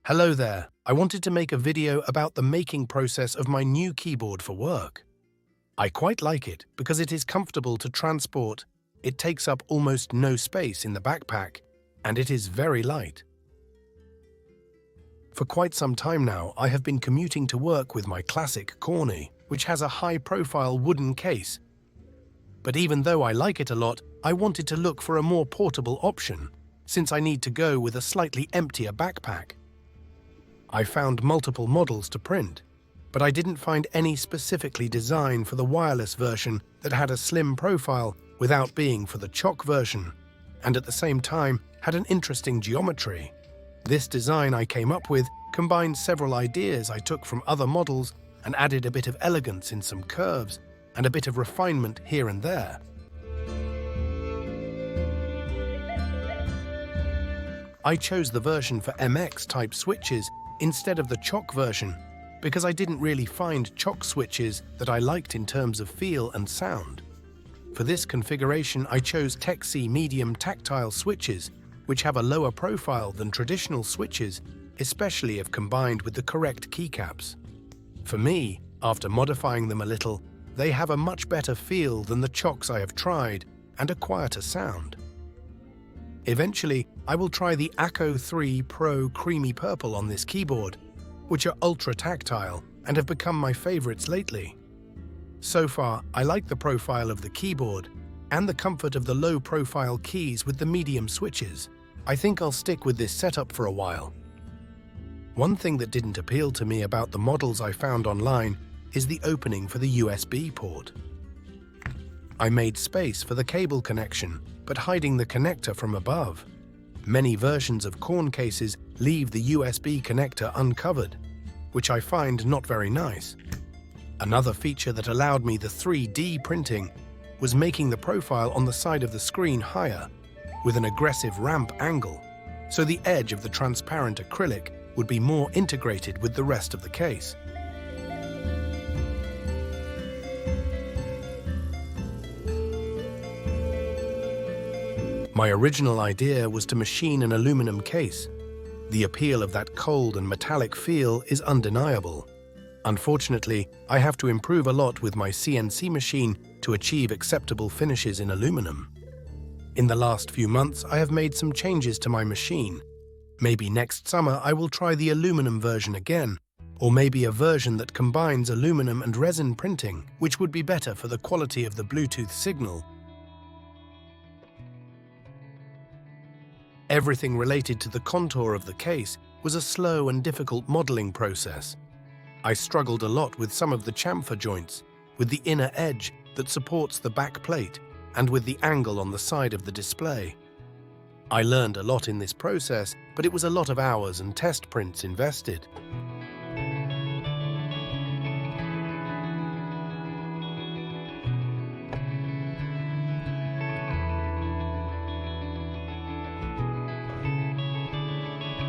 Hello there. I wanted to make a video about the making process of my new keyboard for work. I quite like it because it is comfortable to transport, it takes up almost no space in the backpack, and it is very light. For quite some time now, I have been commuting to work with my classic Corne, which has a high-profile wooden case. But even though I like it a lot, I wanted to look for a more portable option, since I need to go with a slightly emptier backpack. I found multiple models to print, but I didn't find any specifically designed for the wireless version that had a slim profile without being for the chock version, and at the same time had an interesting geometry. This design I came up with combined several ideas I took from other models and added a bit of elegance in some curves and a bit of refinement here and there. I chose the version for MX type switches instead of the chock version because I didn't really find chock switches that I liked in terms of feel and sound. For this configuration, I chose Tecsee medium tactile switches, which have a lower profile than traditional switches, especially if combined with the correct keycaps. For me, after modifying them a little, they have a much better feel than the chocks I have tried and a quieter sound. Eventually, I will try the Acco 3 Pro Creamy Purple on this keyboard, which are ultra tactile and have become my favorites lately. So far, I like the profile of the keyboard and the comfort of the low-profile keys with the medium switches. I think I'll stick with this setup for a while. One thing that didn't appeal to me about the models I found online is the opening for the USB port. I made space for the cable connection, but hiding the connector from above. Many versions of Corne cases leave the USB connector uncovered, which I find not very nice. Another feature that allowed me the 3D printing was making the profile on the side of the screen higher, with an aggressive ramp angle, so the edge of the transparent acrylic would be more integrated with the rest of the case. My original idea was to machine an aluminum case. The appeal of that cold and metallic feel is undeniable. Unfortunately, I have to improve a lot with my CNC machine to achieve acceptable finishes in aluminum. In the last few months, I have made some changes to my machine. Maybe next summer I will try the aluminum version again, or maybe a version that combines aluminum and resin printing, which would be better for the quality of the Bluetooth signal. Everything related to the contour of the case was a slow and difficult modeling process. I struggled a lot with some of the chamfer joints, with the inner edge that supports the back plate, and with the angle on the side of the display. I learned a lot in this process, but it was a lot of hours and test prints invested.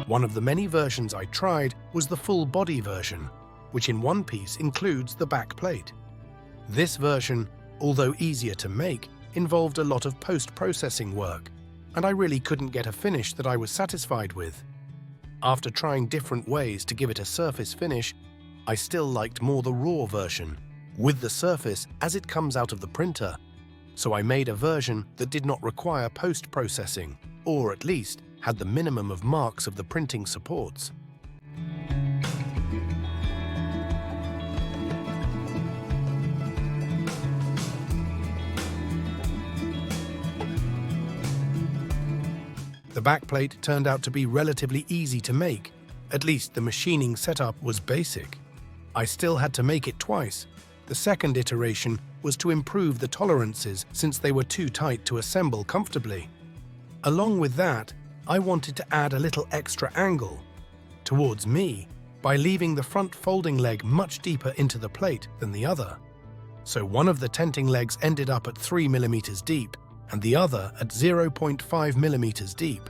One of the many versions I tried was the full body version, which in one piece includes the back plate. This version, although easier to make, involved a lot of post-processing work, and I really couldn't get a finish that I was satisfied with. After trying different ways to give it a surface finish, I still liked more the raw version, with the surface as it comes out of the printer, so I made a version that did not require post-processing, or at least had the minimum of marks of the printing supports. The backplate turned out to be relatively easy to make, at least the machining setup was basic. I still had to make it twice. The second iteration was to improve the tolerances since they were too tight to assemble comfortably. Along with that, I wanted to add a little extra angle towards me by leaving the front folding leg much deeper into the plate than the other. So one of the tenting legs ended up at 3 mm deep and the other at 0.5 mm deep.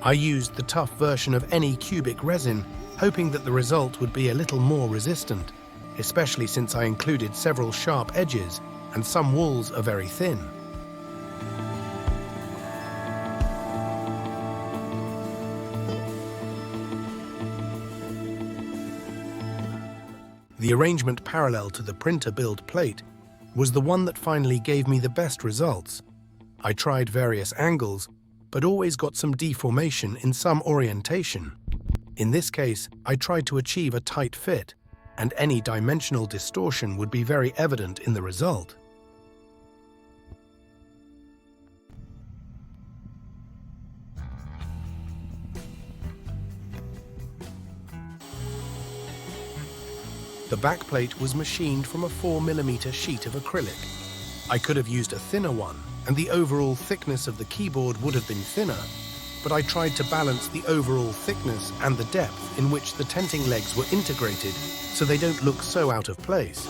I used the tough version of any cubic resin, hoping that the result would be a little more resistant, especially since I included several sharp edges and some walls are very thin. The arrangement parallel to the printer build plate was the one that finally gave me the best results. I tried various angles, but always got some deformation in some orientation. In this case, I tried to achieve a tight fit, and any dimensional distortion would be very evident in the result. The backplate was machined from a 4mm sheet of acrylic. I could have used a thinner one, and the overall thickness of the keyboard would have been thinner, but I tried to balance the overall thickness and the depth in which the tenting legs were integrated so they don't look so out of place.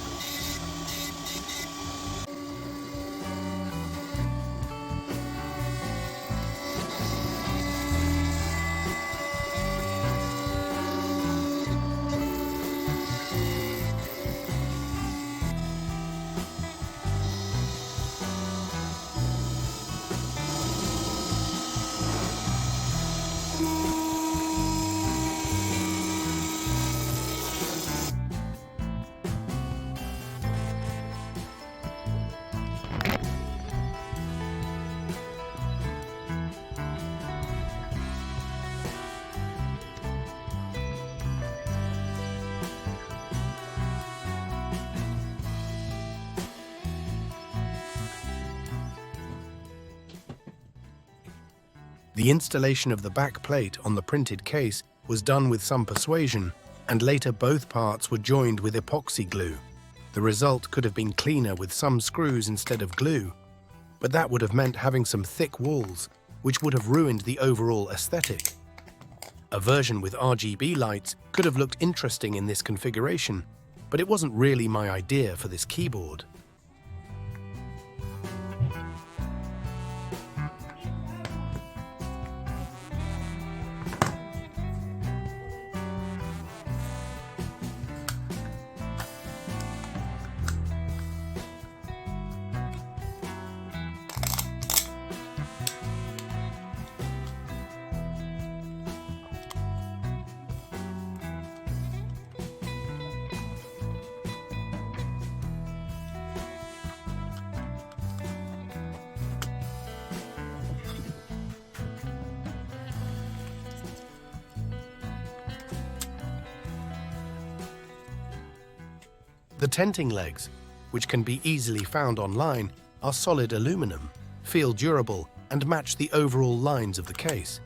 The installation of the back plate on the printed case was done with some persuasion, and later both parts were joined with epoxy glue. The result could have been cleaner with some screws instead of glue, but that would have meant having some thick walls, which would have ruined the overall aesthetic. A version with RGB lights could have looked interesting in this configuration, but it wasn't really my idea for this keyboard. The tenting legs, which can be easily found online, are solid aluminum, feel durable, and match the overall lines of the case.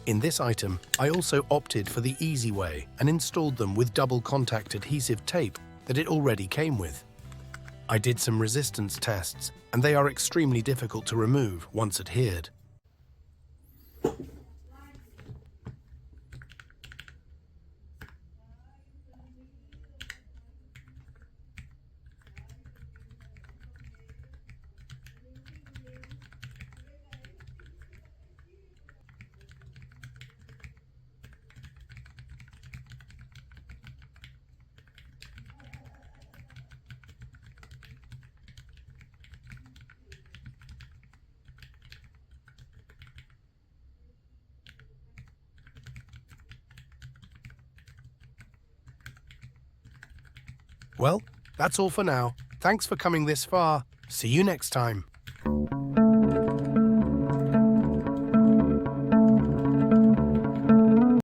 In this item, I also opted for the easy way and installed them with double contact adhesive tape that it already came with. I did some resistance tests, and they are extremely difficult to remove once adhered. Well, that's all for now. Thanks for coming this far. See you next time.